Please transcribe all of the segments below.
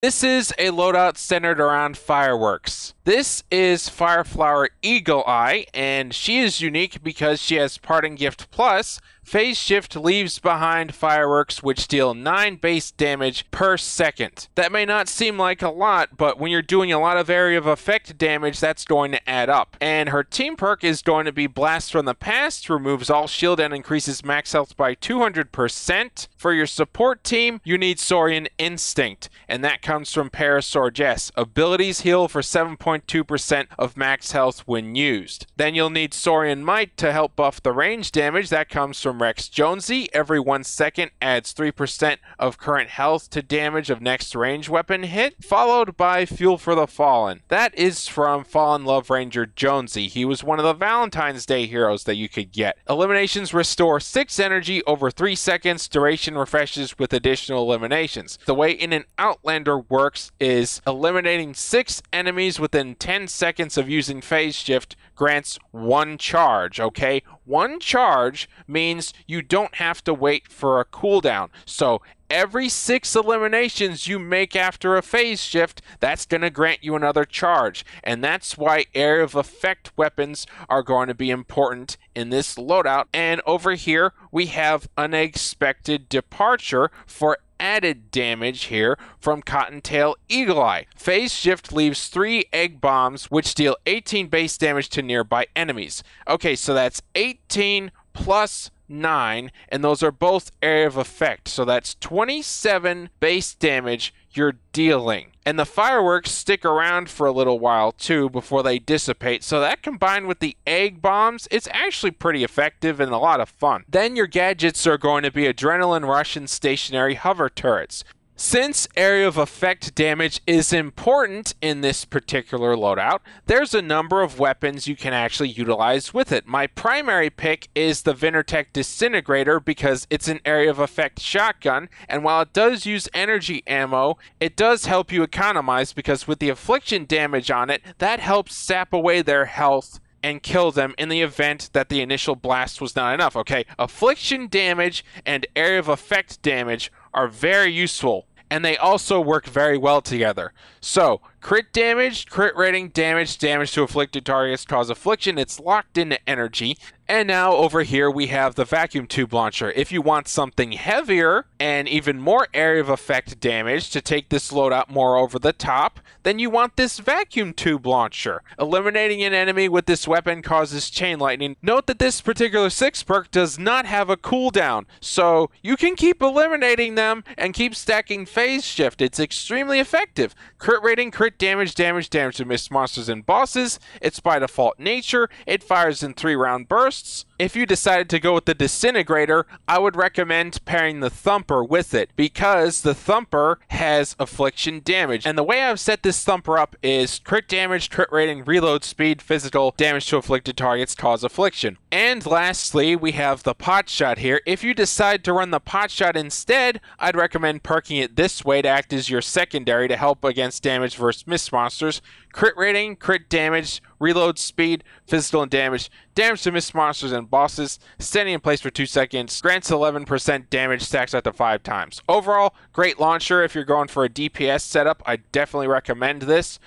This is a loadout centered around fireworks. This is Fireflower Eagle Eye, and she is unique because she has Parting Gift Plus. Phase Shift leaves behind fireworks which deal 9 base damage per second. That may not seem like a lot, but when you're doing a lot of area of effect damage, that's going to add up. And her team perk is going to be Blast from the Past, removes all shield and increases max health by 200%. For your support team, you need Saurian Instinct, and that comes from Parasaur Jess. Abilities heal for 7.2% of max health when used. Then you'll need Saurian Might to help buff the range damage. That comes from Rex Jonesy. Every 1 second adds 3% of current health to damage of next range weapon hit, followed by Fuel for the Fallen. That is from Fallen Love Ranger Jonesy. He was one of the Valentine's Day heroes that you could get. Eliminations restore 6 energy over 3 seconds. Duration refreshes with additional eliminations. The way In and Outlander works is eliminating 6 enemies within 10 seconds of using phase shift grants 1 charge, okay? 1 charge means you don't have to wait for a cooldown. So every 6 eliminations you make after a phase shift, that's going to grant you another charge. And that's why area of effect weapons are going to be important in this loadout. And over here, we have Unexpected Departure for added damage here from Cottontail Eagle Eye. Phase Shift leaves 3 egg bombs which deal 18 base damage to nearby enemies. Okay, so that's 18 plus 9, and those are both area of effect, so that's 27 base damage you're dealing. And the fireworks stick around for a little while too before they dissipate, so that combined with the egg bombs, it's actually pretty effective and a lot of fun. Then your gadgets are going to be Adrenaline Rush and Stationary Hover Turrets. Since area of effect damage is important in this particular loadout, there's a number of weapons you can actually utilize with it. My primary pick is the Vintertech Disintegrator because it's an area of effect shotgun, and while it does use energy ammo, it does help you economize because with the affliction damage on it, that helps sap away their health and kill them in the event that the initial blast was not enough. Okay, affliction damage and area of effect damage are very useful, and they also work very well together. So, crit damage, crit rating, damage to afflicted targets cause affliction. It's locked into energy. And now over here we have the Vacuum Tube Launcher. If you want something heavier and even more area of effect damage to take this loadout more over the top, then you want this Vacuum Tube Launcher. Eliminating an enemy with this weapon causes chain lightning. Note that this particular 6 perk does not have a cooldown, so you can keep eliminating them and keep stacking phase shift. It's extremely effective. Crit rating, crit damage to missed monsters and bosses. It's by default nature. It fires in 3-round bursts. If you decided to go with the Disintegrator, I would recommend pairing the Thumper with it because the Thumper has affliction damage. And the way I've set this Thumper up is crit damage, crit rating, reload speed, physical damage to afflicted targets cause affliction. And lastly, we have the Pot Shot here. If you decide to run the Pot Shot instead, I'd recommend perking it this way to act as your secondary to help against damage versus missed monsters. Crit rating, crit damage, reload speed, physical and damage to missed monsters and bosses, standing in place for 2 seconds, grants 11% damage, stacks up to 5 times. Overall, great launcher. If you're going for a DPS setup, I definitely recommend this.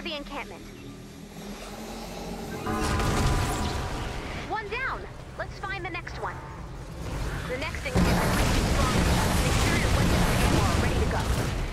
the encampment. One down. Let's find the next one. The next encampment might be strong. Make sure your weapons and ammo are ready to go.